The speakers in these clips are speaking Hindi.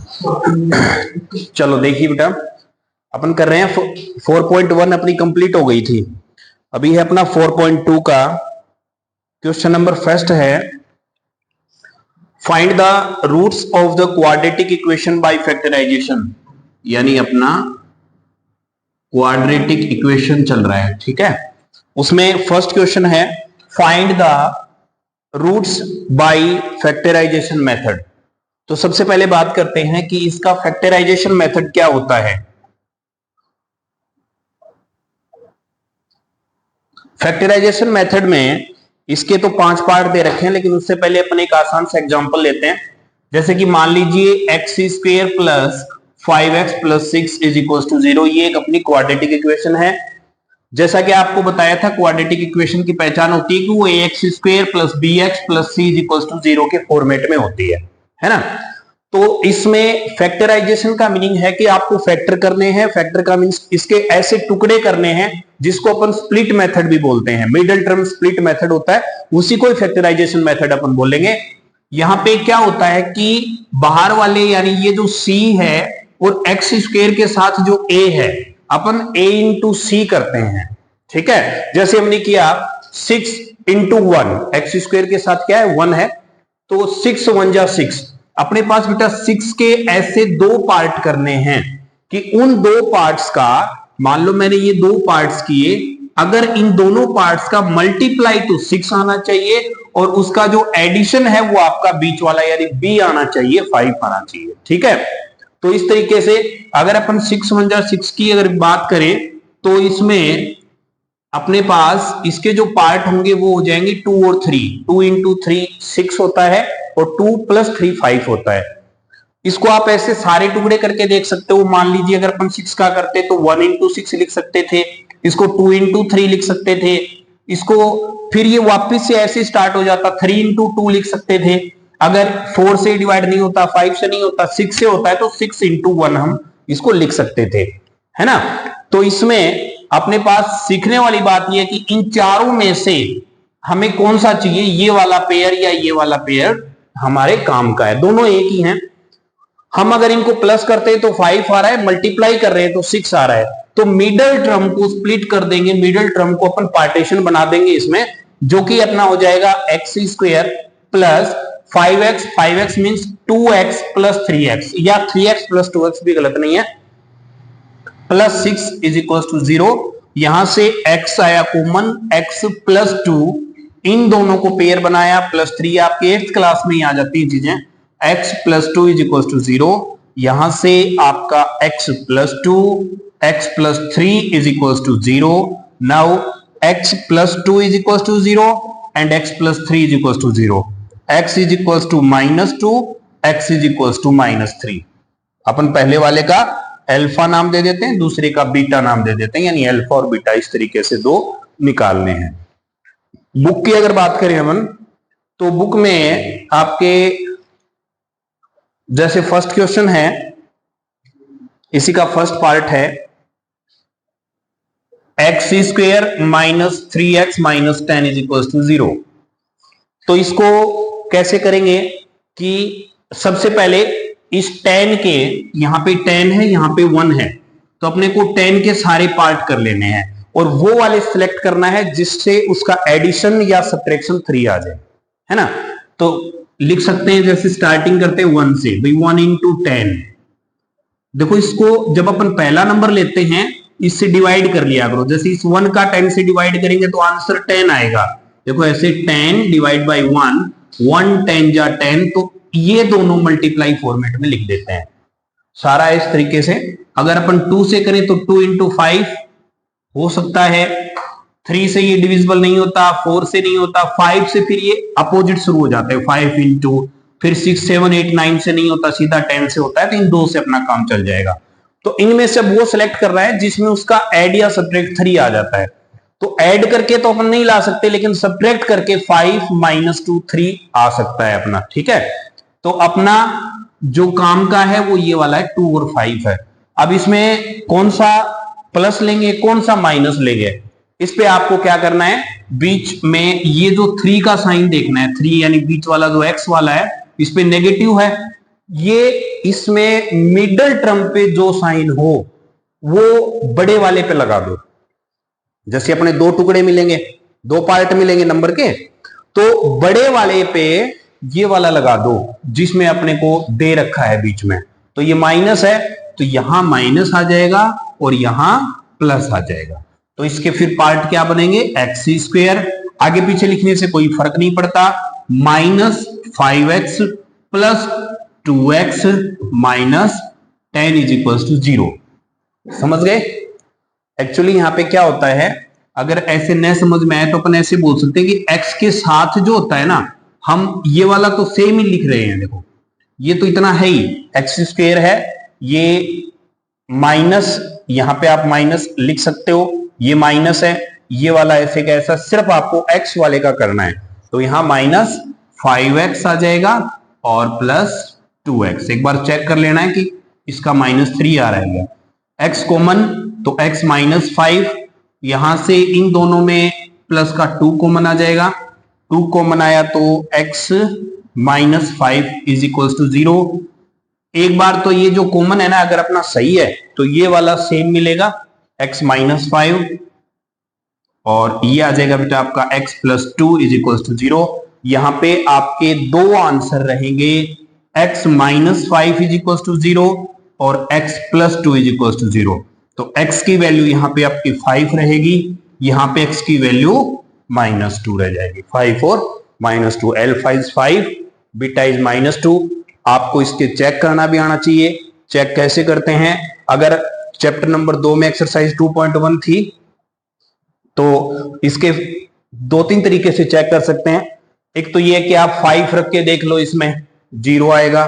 चलो देखिए बेटा, अपन कर रहे हैं 4.1 अपनी कंप्लीट हो गई थी। अभी है अपना 4.2 का क्वेश्चन नंबर फर्स्ट है, find the roots of the quadratic equation by factorisation. यानी अपना क्वाड्रेटिक इक्वेशन चल रहा है, ठीक है। उसमें फर्स्ट क्वेश्चन है find the roots by factorisation method. तो सबसे पहले बात करते हैं कि इसका फैक्टराइजेशन मेथड क्या होता है। फैक्टराइजेशन मेथड में इसके तो 5 पार्ट दे रखे हैं, लेकिन उससे पहले अपन एक आसान सा एग्जांपल लेते हैं। जैसे कि मान लीजिए x square plus 5x plus 6 is equal to 0। ये एक अपनी क्वाड्रेटिक इक्वेशन है। जैसा कि आपको बताया था, क्वाड्रेटिक इक्वेशन की पहचान होती है कि वो ax square plus bx plus c is equal to 0 के फॉर्मेट में होती है ना। तो इसमें फैक्टराइजेशन का मीनिंग है कि आपको फैक्टर करने हैं। फैक्टर का मीन्स इसके ऐसे टुकड़े करने हैं जिसको अपन स्प्लिट मेथड भी बोलते हैं। मिडिल टर्म स्प्लिट मेथड होता है, उसी को फैक्टराइजेशन मेथड अपन बोलेंगे। यहां पे क्या होता है कि बाहर वाले यानी ये जो c है और एक्स स्क्वायर के साथ जो a है अपन a इंटू सी करते हैं, ठीक है। जैसे हमने किया 6 इंटू 1, एक्स स्क्वायर के साथ क्या है 1 है, तो 6 1 जा 6। अपने पास बेटा 6 के ऐसे 2 पार्ट करने हैं कि उन 2 पार्ट्स का, मान लो मैंने ये 2 पार्ट्स किए, अगर इन दोनों पार्ट्स का मल्टीप्लाई तो 6 आना चाहिए और उसका जो एडिशन है वो आपका बीच वाला यानी b आना चाहिए, 5 आना चाहिए, ठीक है। तो इस तरीके से अगर अपन 6 1 जा 6 की अगर बात करें तो इसमें अपने पास इसके जो पार्ट होंगे वो हो जाएंगे 2 और 3। 2 इंटू 3 6 होता है और 2 प्लस 3 5 होता है। इसको आप ऐसे सारे टुकड़े करके देख सकते हो। मान लीजिए अगर अपन 6 का करते तो 1 इंटू 6 लिख सकते थे, इसको 2 इंटू 3 लिख सकते थे, इसको फिर ये वापस से ऐसे स्टार्ट हो जाता 3 इंटू 2 लिख सकते थे। अगर 4 से डिवाइड नहीं होता, 5 से नहीं होता, 6 से होता है तो 6 इंटू 1 हम इसको लिख सकते थे, है ना। तो इसमें अपने पास सीखने वाली बात यह है कि इन चारों में से हमें कौन सा चाहिए, ये वाला पेयर या ये वाला पेयर हमारे काम का है। दोनों एक ही हैं। हम अगर इनको प्लस करते हैं तो 5 आ रहा है, मल्टीप्लाई कर रहे हैं तो 6 आ रहा है। तो मिडल टर्म को स्प्लिट कर देंगे, मिडल टर्म को अपन पार्टीशन बना देंगे इसमें, जो कि अपना हो जाएगा x square plus 5x, 5x means 2x plus 3x, या 3x प्लस 2x भी गलत नहीं है, प्लस 6 इज इक्वल टू 0। यहां से x आया कॉमन, x प्लस 2, इन दोनों को पेयर बनाया, प्लस 3 आपके 8th क्लास में ही आ जाती है चीजें। x plus 2 is equal to 0, यहां से आपका x plus 2, x plus 3 is equal to 0। Now x plus 2 is equal to 0 and x plus 3 is equal to 0। x is equal to -2, x is equal to -3। अपन पहले वाले का अल्फा नाम दे देते हैं, दूसरे का बीटा नाम दे देते हैं, यानी अल्फा और बीटा इस तरीके से 2 निकालने हैं। बुक की अगर बात करें अपन तो बुक में आपके जैसे फर्स्ट क्वेश्चन है, इसी का फर्स्ट पार्ट है x square minus 3x minus 10 is equal to 0। तो इसको कैसे करेंगे कि सबसे पहले इस 10 के, यहां पे 10 है, यहां पे 1 है, तो अपने को 10 के सारे पार्ट कर लेने हैं और वो वाले सिलेक्ट करना है जिससे उसका एडिशन या सब्ट्रैक्शन 3 आ जाए, है ना। तो लिख सकते हैं जैसे स्टार्टिंग करते हैं 1 से, भाई 1 इंटू 10। देखो इसको जब अपन पहला नंबर लेते हैं इससे डिवाइड कर लिया करो, जैसे इस 1 का 10 से डिवाइड करेंगे तो आंसर 10 आएगा। देखो ऐसे 10 डिवाइड बाई 1, 1 10 जा 10, तो ये दोनों मल्टीप्लाई फॉर्मेट में लिख देते हैं सारा इस तरीके से। अगर अपन 2 से करें तो 2 इंटू 5 हो सकता है, 3 से ये डिविजिबल नहीं होता, 4 से नहीं होता, 5 से फिर ये अपोजिट शुरू हो जाता है, 5 इंटू, फिर 6 7 8 9 से नहीं होता, सीधा 10 से होता है, तो इन 2 से अपना काम चल जाएगा। तो इनमें से वो सिलेक्ट कर रहा है जिसमें उसका ऐड या सब्ट्रैक्ट 3 आ जाता है। तो ऐड करके तो अपन नहीं ला सकते, लेकिन सब्ट्रैक्ट करके 5 माइनस 2 3 आ सकता है अपना, ठीक है। तो अपना जो काम का है वो ये वाला है, 2 और 5 है। अब इसमें कौन सा प्लस लेंगे, कौन सा माइनस लेंगे, इस पे आपको क्या करना है, बीच में ये जो 3 का साइन देखना है, 3 यानी बीच वाला जो x वाला है इस पे नेगेटिव है, ये इसमें मिडल टर्म पे जो साइन हो वो बड़े वाले पे लगा दो। जैसे अपने दो टुकड़े मिलेंगे, दो पार्ट मिलेंगे नंबर के, तो बड़े वाले पे ये वाला लगा दो जिसमें अपने को दे रखा है बीच में। तो ये माइनस है तो यहां माइनस आ जाएगा और यहां प्लस आ जाएगा। तो इसके फिर पार्ट क्या बनेंगे, एक्स स्क्वायर, आगे पीछे लिखने से कोई फर्क नहीं पड़ता, minus 5x plus 2x minus 10 is equal to 0। समझ गए? एक्चुअली यहां पे क्या होता है, अगर ऐसे न समझ में आए तो अपन ऐसे बोल सकते हैं कि x के साथ जो होता है ना, हम ये वाला तो सेम ही लिख रहे हैं। देखो ये तो इतना है ही, एक्स स्क्वायर है, ये माइनस, यहां पे आप माइनस लिख सकते हो, ये माइनस है, ये वाला ऐसे का ऐसा, सिर्फ आपको x वाले का करना है। तो यहां माइनस 5x आ जाएगा और प्लस 2x। एक बार चेक कर लेना है कि इसका -3 आ रहा है। x कॉमन तो x -5, यहां से इन दोनों में प्लस का 2 कॉमन आ जाएगा, 2 कॉमन आया तो x -5 इज इक्वल टू 0। एक बार तो ये जो कॉमन है ना, अगर अपना सही है तो ये वाला सेम मिलेगा, x -5, और ये आ जाएगा बेटा आपका x + 2 इज इक्वल टू 0। यहां पे आपके दो आंसर रहेंगे, x -5 इज इक्वल टू 0 और x + 2 इज इक्वल टू 0। तो x की वैल्यू यहां पे आपकी 5 रहेगी, यहां पे x की वैल्यू -2 रह जाएगी। 5 और -2, अल्फा इज 5, बीटा इज -2। आपको इसके चेक करना भी आना चाहिए। चेक कैसे करते हैं, अगर चैप्टर नंबर 2 में एक्सरसाइज 2.1 थी तो इसके 2-3 तरीके से चेक कर सकते हैं। एक तो ये कि आप 5 रख के देख लो, इसमें 0 आएगा,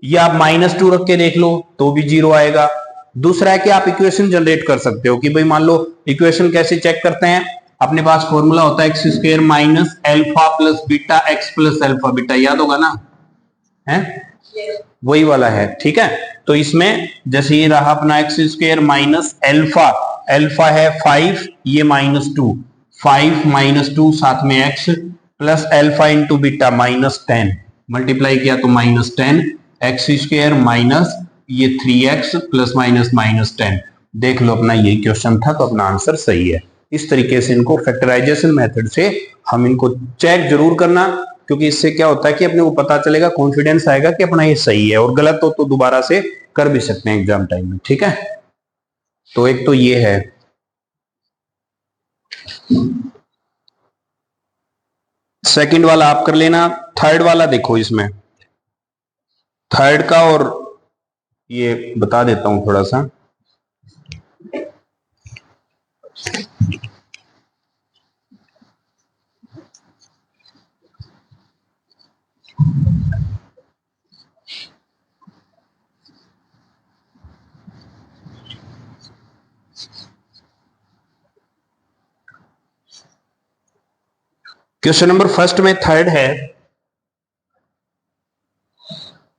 या आप -2 रख के देख लो तो भी 0 आएगा। दूसरा है कि आप इक्वेशन जनरेट कर सकते हो कि भाई मान लो इक्वेशन कैसे चेक करते हैं, अपने पास फॉर्मूला होता है x² minus alpha plus beta x plus alpha beta, याद होगा ना, है वही वाला है, ठीक है। तो इसमें जैसे ये रहा अपना x² माइनस अल्फा, अल्फा है 5, ये -2, 5 - 2 साथ में x plus alpha into beta -10, multiply किया तो -10, x² माइनस ये 3x प्लस -10। देख लो अपना ये क्वेश्चन था तो अपना आंसर सही है। इस तरीके से इनको फैक्टराइजेशन मेथड से हम इनको चेक जरूर करना, क्योंकि इससे क्या होता है कि अपने को पता चलेगा, कॉन्फिडेंस आएगा कि अपना ये सही है, और गलत हो तो दोबारा से कर भी सकते हैं एग्जाम टाइम में, ठीक है। तो एक तो ये है। सेकंड वाला आप कर लेना, थर्ड वाला देखो, इसमें थर्ड का और ये बता देता हूं थोड़ा सा। क्वेश्चन नंबर फर्स्ट में थर्ड है,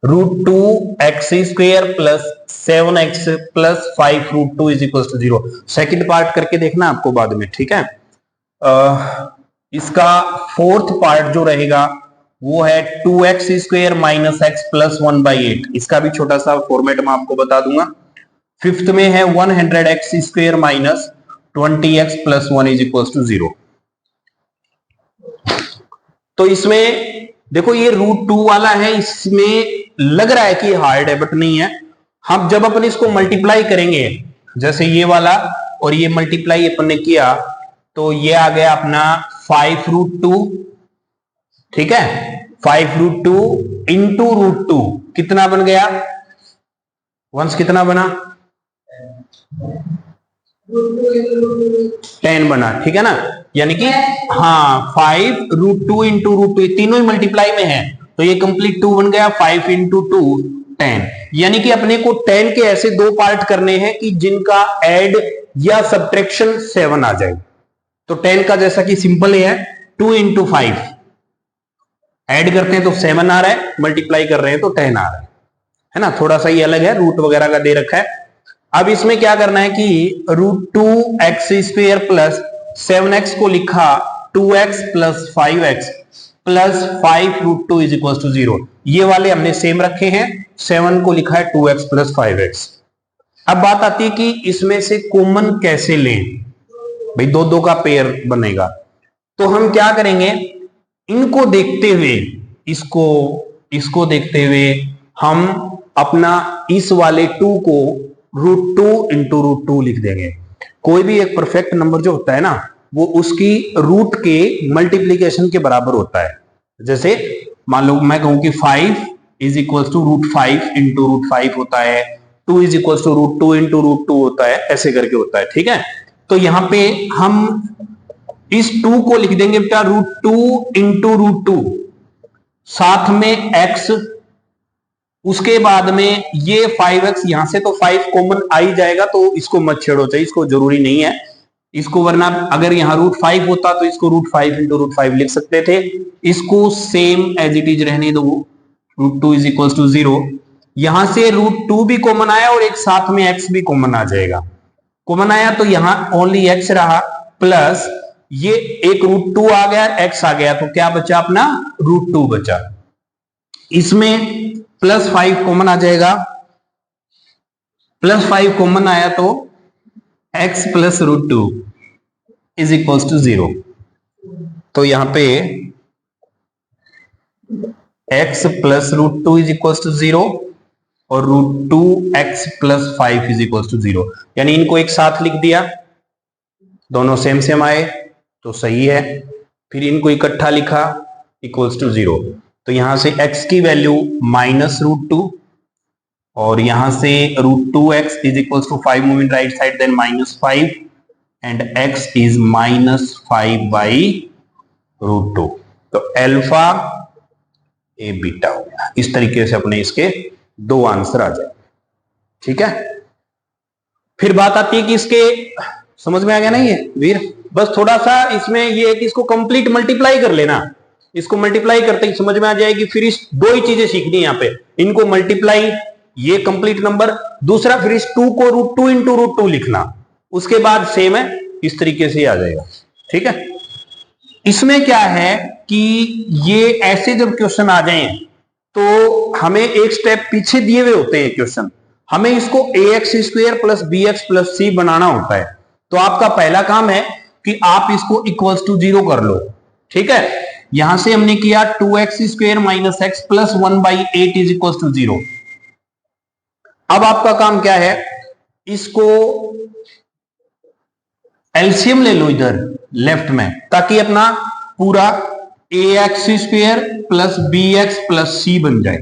√2x² plus 7x plus 5 √2 is equal to 0। Second part करके देखना आपको बाद में, ठीक है। इसका फोर्थ पार्ट जो रहेगा वो है 2x² माइनस x प्लस 1/8। इसका भी छोटा सा फॉर्मेट मैं आपको बता दूंगा। फिफ्थ में है 100x² minus 20x plus 1 is equal to 0। तो इसमें देखो ये √2 वाला है, इसमें लग रहा है कि हार्ड है बट नहीं है। हम जब अपन इसको मल्टीप्लाई करेंगे, जैसे ये वाला और ये मल्टीप्लाई अपन ने किया तो ये आ गया अपना 5√2, ठीक है। 5√2 इंटू √2 कितना बन गया, वंस कितना बना, 10 बना, ठीक है ना। यानी कि हाँ 5√2 इंटू √2 तीनों ही मल्टीप्लाई में है, तो ये कंप्लीट 2 बन गया, 5 इंटू 2 10। यानी कि अपने को 10 के ऐसे दो पार्ट करने हैं कि जिनका ऐड या सब्ट्रैक्शन 7 आ जाए। तो 10 का जैसा कि सिंपल है 2 इंटू 5, ऐड करते हैं तो 7 आ रहा है, मल्टीप्लाई कर रहे हैं तो 10 आ रहा है ना। थोड़ा सा ये अलग है, रूट वगैरह का दे रखा है। अब इसमें क्या करना है कि √2x² प्लस 7x को लिखा 2x plus 5x, plus 5√2 is equal to 0। ये वाले हमने सेम रखे हैं, 7 को लिखा है 2x प्लस 5x। अब बात आती है कि इसमें से कॉमन कैसे लें, भाई दो दो का पेयर बनेगा। तो हम क्या करेंगे, इनको देखते हुए, इसको देखते हुए हम अपना इस वाले 2 को √2 इंटू √2 लिख देंगे। कोई भी एक परफेक्ट नंबर जो होता है ना, वो उसकी रूट के मल्टीप्लीकेशन के बराबर होता है। जैसे मान लो मैं कहूं कि 5 इज इक्वल टू √5 इंटू √5 होता है, 2 इज इक्वल टू √2 इंटू √2 होता है, ऐसे करके होता है। ठीक है, तो यहां पे हम इस 2 को लिख देंगे बेटा √2 इंटू √2, साथ में x, उसके बाद में ये 5x, यहां से तो 5 कॉमन आ ही जाएगा, तो इसको मत छेड़ो, चाहिए इसको जरूरी नहीं है इसको, वरना अगर यहां √5 होता तो इसको √5 इंटू √5 लिख सकते थे। इसको सेम एज इट इज रहने दो, √2 इज इक्वल टू 0। यहां से √2 भी कॉमन आया और एक साथ में x भी कॉमन आ जाएगा। कॉमन आया तो यहां ओनली x रहा, प्लस ये एक √2 आ गया, x आ गया, तो क्या बचा अपना √2 बचा। इसमें प्लस 5 कॉमन आ जाएगा, प्लस 5 कॉमन आया तो x plus √2 is equal to 0। तो यहां पे x plus √2 is equal to 0 और √2x plus 5 is equal to 0, यानी इनको एक साथ लिख दिया, दोनों सेम सेम आए तो सही है। फिर इनको इकट्ठा लिखा इक्वल्स टू 0, तो यहां से x की वैल्यू माइनस √2 और यहां से √2x is equal to 5 moving right side, then -5 and x is -5/√2। तो अल्फा ए बीटा हो गया। इस तरीके से अपने इसके दो आंसर आ जाए। ठीक है, फिर बात आती है कि इसके समझ में आ गया नहीं है वीर, बस थोड़ा सा इसमें ये है कि इसको कंप्लीट मल्टीप्लाई कर लेना, इसको मल्टीप्लाई करते ही समझ में आ जाएगी। फिर इस दो ही चीजें सीखनी है यहाँ पे, इनको मल्टीप्लाई, ये कंप्लीट नंबर, दूसरा फिर इस 2 को √2 इंटू √2 लिखना, उसके बाद सेम है, इस तरीके से आ जाएगा। ठीक है, इसमें क्या है कि ये ऐसे जब क्वेश्चन आ जाए तो हमें एक स्टेप पीछे दिए हुए होते हैं क्वेश्चन, हमें इसको ax² plus bx plus c बनाना होता है। तो आपका पहला काम है कि आप इसको इक्वल्स टू 0 कर लो। ठीक है, यहां से हमने किया 2x² minus x plus 1/8 is equal to 0। अब आपका काम क्या है, इसको एलसीएम ले लो इधर लेफ्ट में, ताकि अपना पूरा ax² plus bx plus c बन जाए,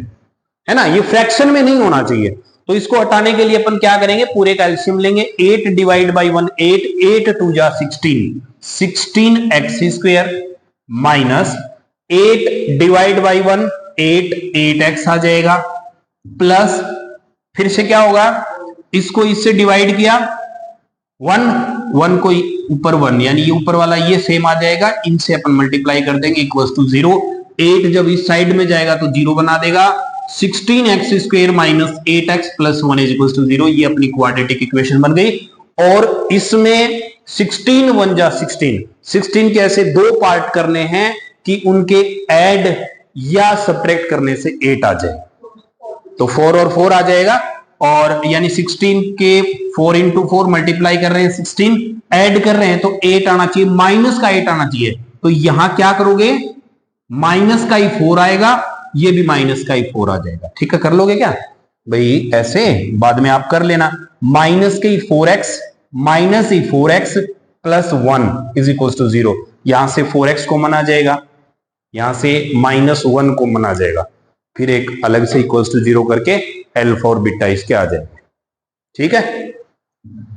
है ना। ये फ्रैक्शन में नहीं होना चाहिए, तो इसको हटाने के लिए अपन क्या करेंगे, पूरे का एलसीएम लेंगे। 8 डिवाइड बाई 1 8, 8 2 जा 16, 16x² minus 8 divide by 1 8, 8x आ जाएगा, प्लस फिर से क्या होगा, इसको इससे डिवाइड किया 1, 1 को ऊपर 1, यानी ये ऊपर वाला ये सेम आ जाएगा, इनसे अपन मल्टीप्लाई कर देंगे इक्वल्स टू 0। 8 जब इस साइड में जाएगा तो 0 बना देगा, 16x² minus 8x plus 1 is equal to 0। ये अपनी क्वाड्रेटिक इक्वेशन बन गई। और इसमें 16 1 जा 16, 16 के ऐसे दो पार्ट करने हैं कि उनके ऐड या सब्ट्रैक्ट करने से 8 आ जाए, तो 4 और 4 आ जाएगा, और यानी 16 के 4 इंटू 4 मल्टीप्लाई कर रहे हैं, 16 ऐड कर रहे हैं तो 8 आना चाहिए, माइनस का 8 आना चाहिए। तो यहां क्या करोगे, माइनस का ही 4 आएगा, ये भी माइनस का ही 4 आ जाएगा। ठीक है, कर लोगे क्या भाई, ऐसे बाद में आप कर लेना। माइनस के ही 4x माइनस ही 4x plus 1 is equal to 0। यहां से 4x कॉमन आ जाएगा, यहां से -1 कॉमन आ जाएगा, फिर एक अलग से इक्वल्स टू 0 करके अल्फा और बीटा इसके आ जाएगा। ठीक है,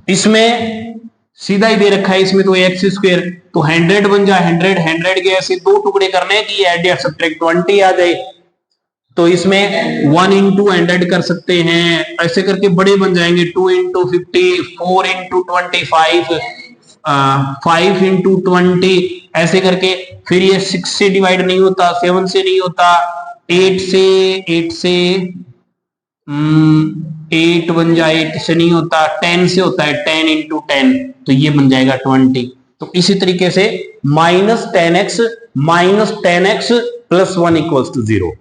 इसमें सीधा ही दे रखा है, इसमें तो x², तो 100 बन जाए 100, 100 के ऐसे दो टुकड़े करने हैं कि ऐड या सब्ट्रैक्ट 20 आ जाए। तो इसमें 1 इंटू 100 कर सकते हैं, ऐसे करके बड़े बन जाएंगे, 2 इंटू 50, 4 इंटू 25, 5 इंटू 20, ऐसे करके। फिर ये 6 से डिवाइड नहीं होता, 7 से नहीं होता, 8 से 8 बन जाए, 8 से नहीं होता, 10 से होता है, 10 इंटू 10, तो ये बन जाएगा 20। तो इसी तरीके से -10x प्लस 1 इक्वल्स टू 0,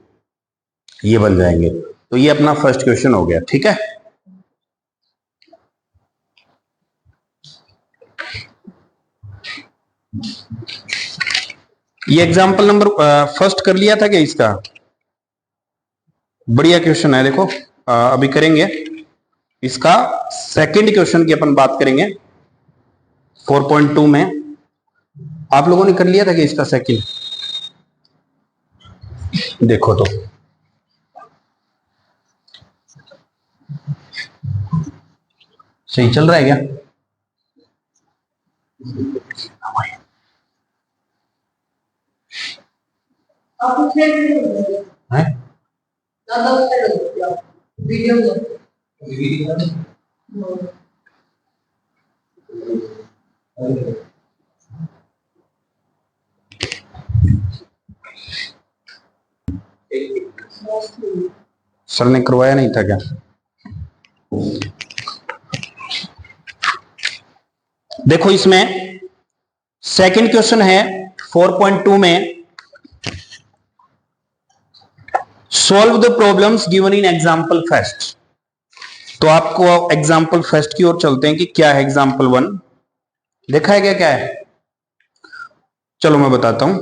ये बन जाएंगे। तो ये अपना फर्स्ट क्वेश्चन हो गया। ठीक है, ये एग्जाम्पल नंबर फर्स्ट कर लिया था क्या इसका? बढ़िया क्वेश्चन है, देखो अभी करेंगे इसका सेकंड क्वेश्चन की अपन बात करेंगे 4.2 में। आप लोगों ने कर लिया था कि इसका सेकंड? देखो तो सही चल रहा है क्या? है? सर ने करवाया नहीं था क्या? देखो इसमें सेकंड क्वेश्चन है 4.2 में, solve the problems given in example first. तो आपको एग्जाम्पल फर्स्ट की ओर चलते हैं कि क्या है एग्जाम्पल 1। देखा है क्या क्या है? चलो मैं बताता हूं।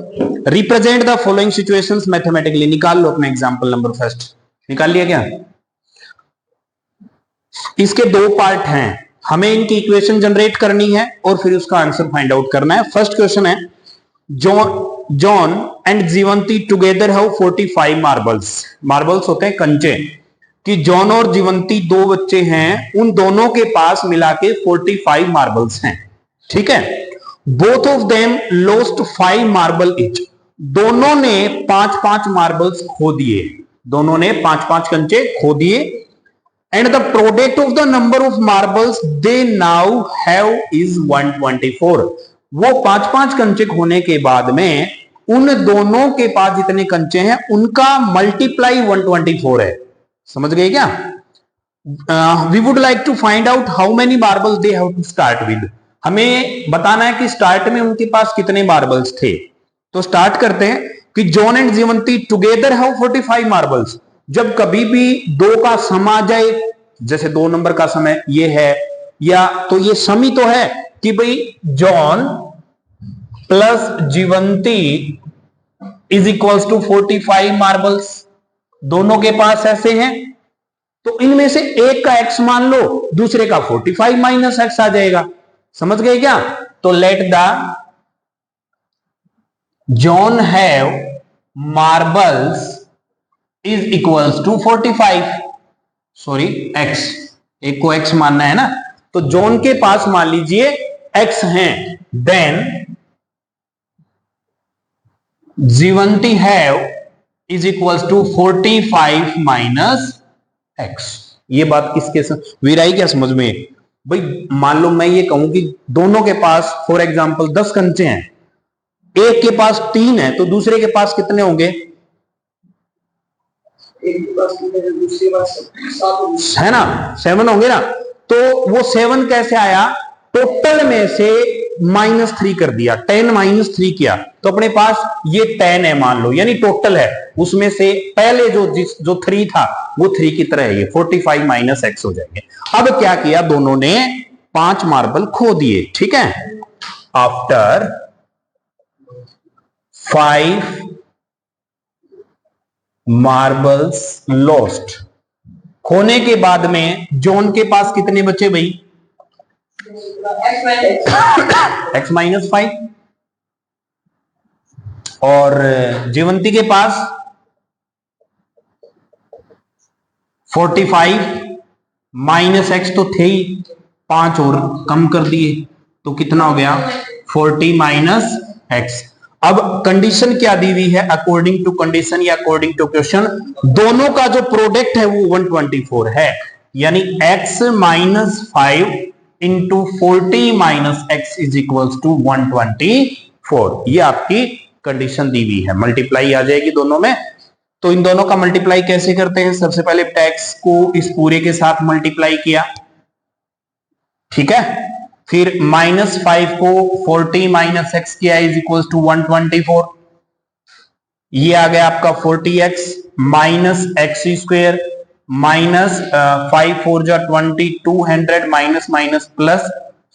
Represent the following situations mathematically. निकाल लो अपने एग्जाम्पल नंबर फर्स्ट। निकाल लिया क्या? इसके दो पार्ट हैं, हमें इनकी इक्वेशन जनरेट करनी है और फिर उसका आंसर फाइंड आउट करना है। फर्स्ट क्वेश्चन है, John and Jeevanti together have 45 marbles. Marbles होते हैं कंचे, कि जॉन और जीवंती दो बच्चे हैं, उन दोनों के पास मिला के 45 मार्बल्स हैं। ठीक है, both of them lost 5 marble etch. दोनों ने 5-5 मार्बल्स खो दिए, दोनों ने 5-5 कंचे खो दिए। And the product of the number of marbles they now have is 124। वो 5-5 कंचे खोने के बाद में उन दोनों के पास जितने कंचे हैं उनका मल्टीप्लाई 124 है। समझ गए क्या? We would like to find out how many marbles they have to start with. हमें बताना है कि स्टार्ट में उनके पास कितने मार्बल्स थे। तो स्टार्ट करते हैं कि John and Jeevanti together have 45 marbles. जब कभी भी दो का सम आ जाए, जैसे 2 नंबर का सम है ये है, या तो ये सम ही तो है कि भाई John plus Jeevanti is equals to 45 marbles, दोनों के पास ऐसे हैं। तो इनमें से एक का एक्स मान लो, दूसरे का 45 माइनस एक्स आ जाएगा। समझ गए क्या? तो let the John have marbles is equals to 45, sorry x, एक को एक्स मानना है ना, तो जॉन के पास मान लीजिए एक्स हैं। Then Jeevanti have is equals to 45 minus x. ये बात किसके वीर आई क्या समझ में? भाई मान लो मैं ये कहूं कि दोनों के पास फॉर एग्जांपल 10 कंचे हैं, एक के पास 3 है, तो दूसरे के पास कितने होंगे? एक के पास दूसरे के पास 7 है ना, 7 होंगे ना। तो वो 7 कैसे आया? टोटल में से -3 कर दिया, 10 - 3 किया, तो अपने पास ये 10 है मान लो, यानी टोटल है, उसमें से पहले जो 3 था वो 3 की तरह है, ये 45 माइनस एक्स हो जाएंगे। अब क्या किया, दोनों ने 5 मार्बल खो दिए। ठीक है, आफ्टर 5 मार्बल्स लॉस्ट, खोने के बाद में जॉन के पास कितने बचे भाई? x - 5, और जीवंती के पास 45 माइनस एक्स तो थे ही, 5 और कम कर दिए, तो कितना हो गया? 40 माइनस एक्स। अब कंडीशन क्या दी हुई है? अकॉर्डिंग टू कंडीशन या अकॉर्डिंग टू क्वेश्चन, दोनों का जो प्रोडक्ट है वो 124 है, यानी x - 5 into 40 minus x is equals to 124। ये आपकी कंडीशन दी हुई है, मल्टीप्लाई आ जाएगी दोनों में। तो इन दोनों का मल्टीप्लाई कैसे करते हैं? सबसे पहले टैक्स को इस पूरे के साथ मल्टीप्लाई किया, ठीक है, फिर -5 को 40 माइनस एक्स किया इज इक्वल्स टू 124, ये आ गया आपका 40x minus x square minus 5 4 जा 20 200 minus minus plus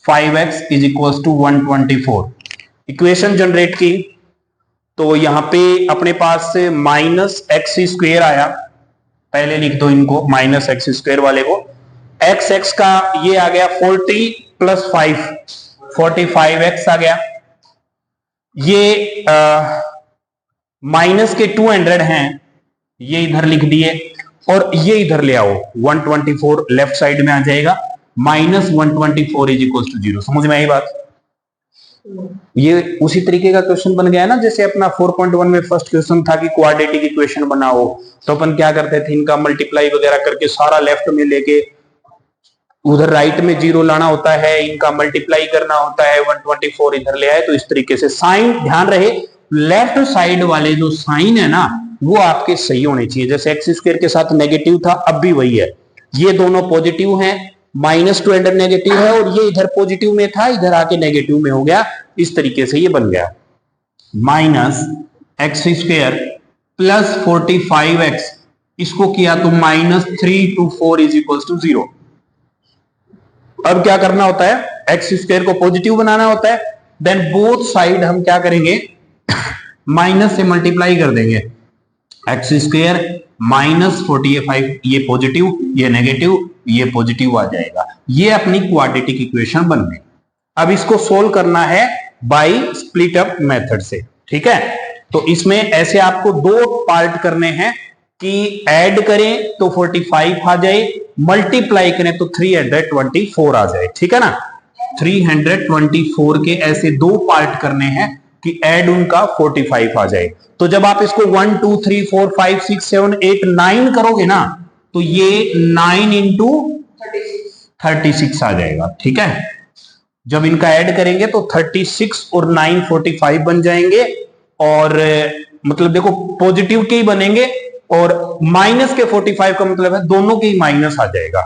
5x is equal to 124। Equation generate की तो यहां पे अपने पास से माइनस एक्स स्क्वेयर आया, पहले लिख दो इनको माइनस एक्स स्क्वेयर वाले को, एक्स एक्स का ये आ गया 40 प्लस 5 45x आ गया, ये माइनस के 200 हैं ये इधर लिख दिए और ये इधर ले आओ 124 लेफ्ट साइड में आ जाएगा, माइनस 124 इज इक्वल टू 0। समझ में आई बात? ये उसी तरीके का क्वेश्चन बन गया ना जैसे अपना 4.1 में फर्स्ट क्वेश्चन था कि क्वाड्रेटिक इक्वेशन बनाओ, तो अपन क्या करते थे इनका मल्टीप्लाई वगैरह करके सारा लेफ्ट में लेके उधर राइट में 0 लाना होता है, इनका मल्टीप्लाई करना होता है, 124 इधर ले आए। तो इस तरीके से साइन ध्यान रहे लेफ्ट साइड वाले जो साइन है ना वो आपके सही होने चाहिए। जैसे एक्स स्क्वायर के साथ नेगेटिव था अब भी वही है, ये दोनों पॉजिटिव हैं, माइनस 200 नेगेटिव है और ये इधर पॉजिटिव में था इधर आके नेगेटिव में हो गया, इस तरीके से ये बन गया minus x square plus 45x, इसको किया तो माइनस 324 इज इक्वल टू 0। अब क्या करना होता है एक्स स्क्वायर को पॉजिटिव बनाना होता है, देन बोथ साइड हम क्या करेंगे माइनस से मल्टीप्लाई कर देंगे, एक्स स्क्वायर माइनस 45 ये पॉजिटिव ये नेगेटिव ये पॉजिटिव आ जाएगा, ये अपनी क्वाड्रेटिक इक्वेशन बन गई। अब इसको सोल्व करना है बाय स्प्लिट अप मेथड से, ठीक है। तो इसमें ऐसे आपको दो पार्ट करने हैं कि ऐड करें तो 45 आ जाए, मल्टीप्लाई करें तो 324 आ जाए, ठीक है ना। 324 के ऐसे दो पार्ट करने हैं कि ऐड उनका 45 आ जाए। तो जब आप इसको 1 2 3 4 5 6 7 8 9 करोगे ना तो ये 9 इंटू 36 आ जाएगा, ठीक है। जब इनका ऐड करेंगे तो 36 और 9 45 बन जाएंगे, और मतलब देखो पॉजिटिव के ही बनेंगे और माइनस के 45 का मतलब है दोनों के ही माइनस आ जाएगा।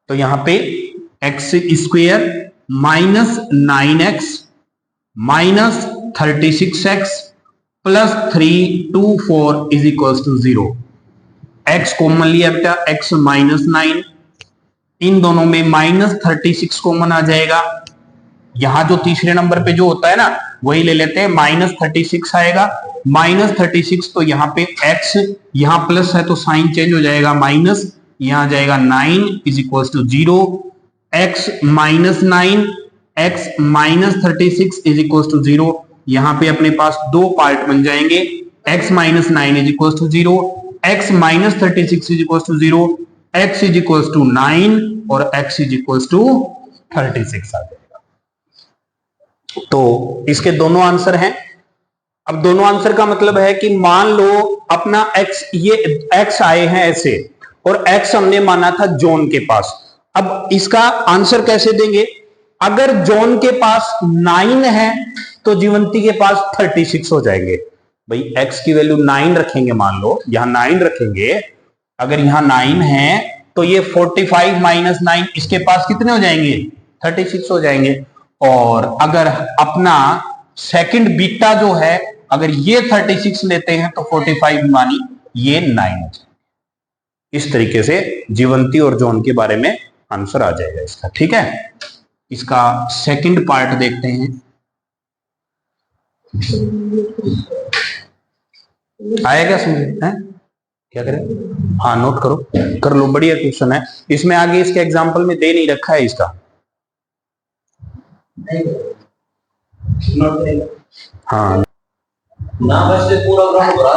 तो यहां पे x square minus 9x minus 36x plus 324 is equal to 0। x common लिया बेटा, x माइनस 9, इन दोनों में माइनस 36 कॉमन आ जाएगा। यहां जो तीसरे नंबर पे जो होता है ना वही ले लेते हैं, माइनस 36 आएगा, माइनस 36 तो यहाँ पे x यहां प्लस है तो साइन चेंज हो जाएगा माइनस, यहां जाएगा 9 is equal to 0, x minus 9 x minus 36 is equal to 0। यहां पे अपने पास दो पार्ट बन जाएंगे, x minus 9 is equal to 0, x minus 36 is equal to 0, x is equal to 9 और x इज इक्वल टू 36 आ जाएगा। तो इसके दोनों आंसर हैं। अब दोनों आंसर का मतलब है कि मान लो अपना x, ये x आए हैं ऐसे और x हमने माना था जॉन के पास। अब इसका आंसर कैसे देंगे? अगर जॉन के पास 9 है तो जीवंती के पास 36 हो जाएंगे। भाई x की वैल्यू 9 रखेंगे, मान लो यहां 9 रखेंगे, अगर यहां 9 है तो ये 45 माइनस 9 इसके पास कितने हो जाएंगे? 36 हो जाएंगे। और अगर अपना सेकंड बीटा जो है अगर ये 36 लेते हैं तो 45 मानी ये 9 हो जाएंगे। इस तरीके से जीवंती और जॉन के बारे में आंसर आ जाएगा इसका, ठीक है। इसका सेकंड पार्ट देखते हैं। आया क्या समझ है? क्या करें? हाँ नोट करो, कर लो, बढ़िया क्वेश्चन है। इसमें आगे इसके एग्जाम्पल में दे नहीं रखा है इसका। हाँ ना बस पूरा ग्राउंड भरा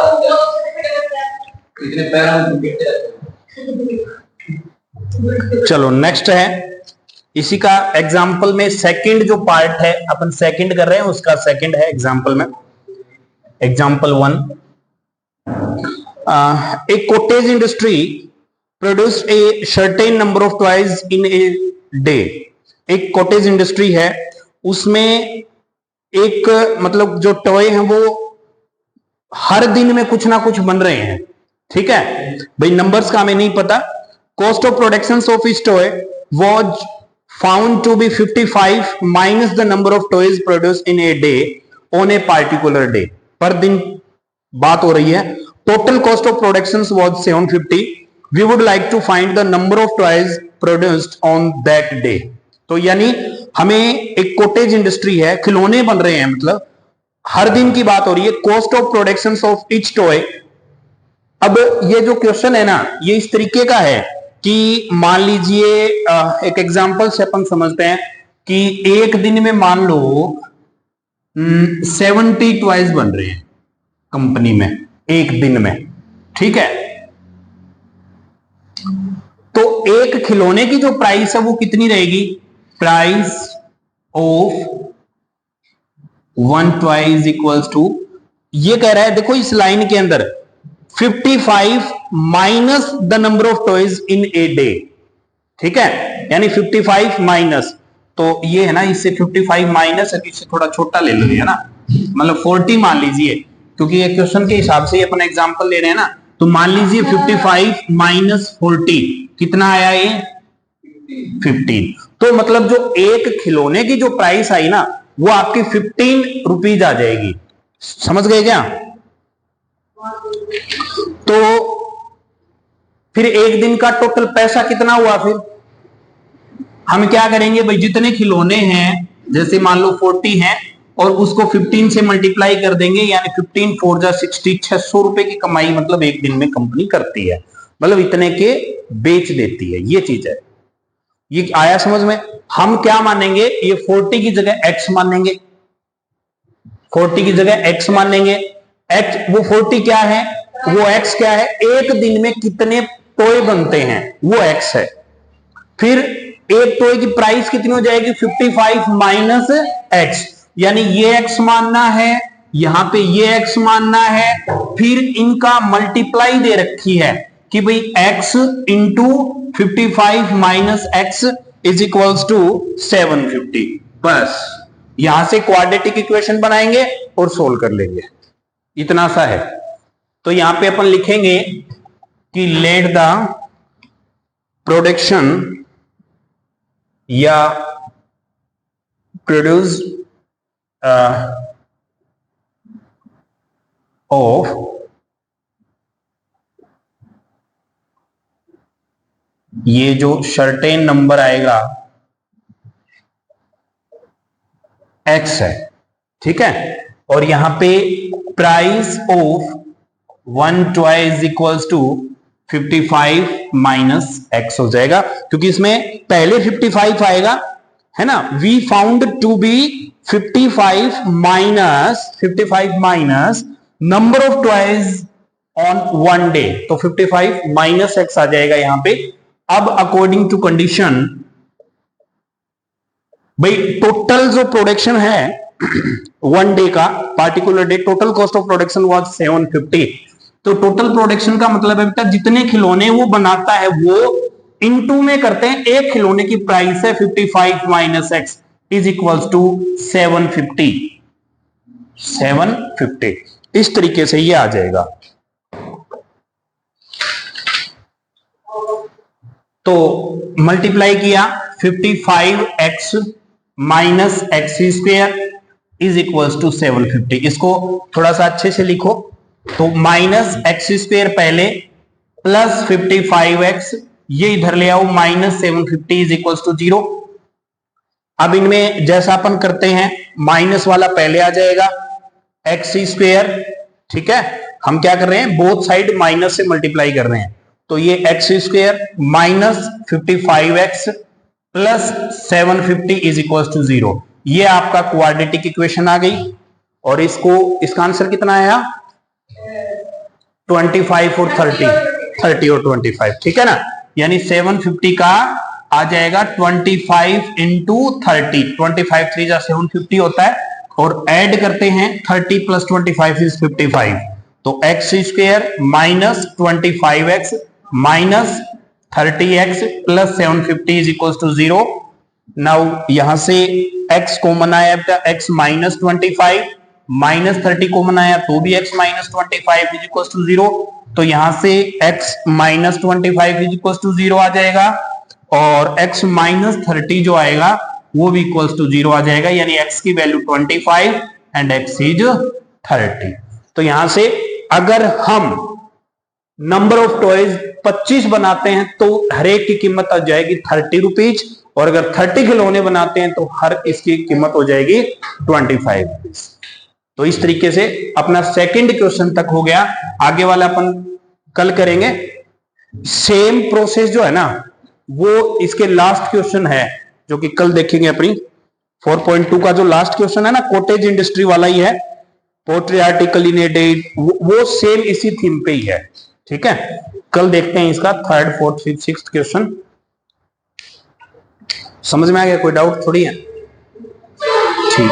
इतने पैरों चलो नेक्स्ट है, इसी का एग्जाम्पल में सेकंड जो पार्ट है अपन सेकंड कर रहे हैं उसका सेकंड है एग्जाम्पल में। Example 1, a cottage industry produced a certain number of toys in a day। एक कॉटेज इंडस्ट्री है, उसमें एक मतलब जो टॉय हैं वो हर दिन में कुछ ना कुछ बन रहे हैं, ठीक है। भाई नंबर्स का हमें नहीं पता। कॉस्ट ऑफ प्रोडक्शन ऑफ इस toy was found to be 55 minus the number of toys produced in a day on a particular day. पर दिन बात हो रही है total cost of production was 750, we would like to find the number of toys produced on that day. तो यानी हमें एक कॉटेज इंडस्ट्री है, खिलौने बन रहे हैं, मतलब हर दिन की बात हो रही है, cost of production of each toy. अब ये जो क्वेश्चन है ना, ये इस तरीके का है कि मान लीजिए एक एग्जांपल से अपन समझते हैं कि एक दिन में मान लो 70 टॉयज बन रहे हैं कंपनी में एक दिन में, ठीक है। तो एक खिलौने की जो प्राइस है वो कितनी रहेगी, price of 1 toy is equals to, ये कह रहा है देखो इस लाइन के अंदर 55 minus the number of toys in a day, ठीक है, यानी 55 माइनस, तो ये है ना, इससे 55 माइनस है, इससे थोड़ा छोटा ले लो, है ना, मतलब 40 मान लीजिए, क्योंकि ये क्वेश्चन के हिसाब से अपन एग्जांपल ले रहे हैं ना, तो मान लीजिए 55 माइनस 40 कितना आया, ये 15। तो मतलब जो एक खिलौने की जो प्राइस आई ना वो आपकी 15 रुपीज आ जाएगी, समझ गए क्या। तो फिर एक दिन का टोटल पैसा कितना हुआ, फिर हम क्या करेंगे भाई, जितने खिलौने हैं जैसे मान लो 40 हैं और उसको 15 से मल्टीप्लाई कर देंगे, यानी 15 4 जा 60, 600 रुपए की कमाई मतलब एक दिन में कंपनी करती है, मतलब इतने के बेच देती है, ये चीज है। ये आया समझ में। हम क्या मानेंगे, ये 40 की जगह x मानेंगे, 40 की जगह x मानेंगे, x वो 40 क्या है, वो x क्या है, एक दिन में कितने टॉय बनते हैं वो x है। फिर एक टॉय की प्राइस कितनी हो जाएगी, 55 माइनस x, यानी ये x मानना है, यहां पे ये x मानना है, फिर इनका मल्टीप्लाई दे रखी है कि भाई x into 55 minus x is equals to 750। बस यहां से क्वाड्रेटिक इक्वेशन बनाएंगे और सोल्व कर लेंगे, इतना सा है। तो यहां पे अपन लिखेंगे कि लेट द प्रोडक्शन या प्रोड्यूस ऑफ ये जो सर्टेन नंबर आएगा x है, ठीक है, और यहां पे price of 1 toy is equals to 55 minus x हो जाएगा, क्योंकि इसमें पहले 55 आएगा, है ना। We found to be 55 minus number of toys on 1 day, तो 55 माइनस x आ जाएगा यहां पे। अब अकॉर्डिंग टू कंडीशन भाई टोटल जो प्रोडक्शन है 1 डे का, particular day, total cost of production was 750। तो टोटल प्रोडक्शन का मतलब है बेटा जितने खिलौने वो बनाता है वो इनटू में करते हैं, एक खिलौने की प्राइस है 55 minus x is equals to 750। इस तरीके से ये आ जाएगा। तो मल्टीप्लाई किया 55x minus x square is equals to 750। इसको थोड़ा सा अच्छे से लिखो, तो माइनस एक्स स्क्वायर पहले प्लस 55x, ये इधर ले आओ, माइनस 750 इज इक्वल्स टू 0। अब इनमें जैसा अपन करते हैं माइनस वाला पहले आ जाएगा एक्स स्क्वायर, ठीक है, हम क्या कर रहे हैं बोथ साइड माइनस से मल्टीप्लाई कर रहे हैं, तो ये x square minus 55x plus 750 is equals to 0। ये आपका क्वाड्रेटिक इक्वेशन आ गई, और इसका आंसर कितना आया 25 और 30 और 25, ठीक है ना, यानी 750 का आ जाएगा 25 इंटू 30, 25 3 जा 750 होता है, और ऐड करते हैं 30 प्लस 25 इज 55, तो x square minus 25x minus 30x plus 750 is equals to 0। Now यहां से x कॉमन आया बेटा, x माइनस 25 माइनस 30 कॉमन आया तो भी x minus 25 is equals to 0, तो यहां से x minus 25 is equals to 0 आ जाएगा, और x माइनस 30 जो आएगा वो भी इक्वल्स टू 0 आ जाएगा, यानी x की वैल्यू 25 एंड x इज 30। तो यहां से अगर हम नंबर ऑफ टॉयज 25 बनाते हैं तो हर एक की कीमत आ जाएगी 30 रुपीज, और अगर 30 खिलौने बनाते हैं तो हर इसकी कीमत हो जाएगी 25 रुपीज। तो इस तरीके से अपना सेकंड क्वेश्चन तक हो गया। आगे वाला अपन कल करेंगे। सेम प्रोसेस जो है ना वो इसके लास्ट क्वेश्चन है जो कि कल देखेंगे अपनी 4.2 का जो लास्ट क्वेश्चन है ना, कॉटेज इंडस्ट्री वाला ही है, pottery article in a day, वो सेम इसी थीम पे ही है। ठीक है, कल देखते हैं इसका third, fourth, fifth, sixth question. समझ में आ गया? कोई डाउट थोड़ी है? ठीक।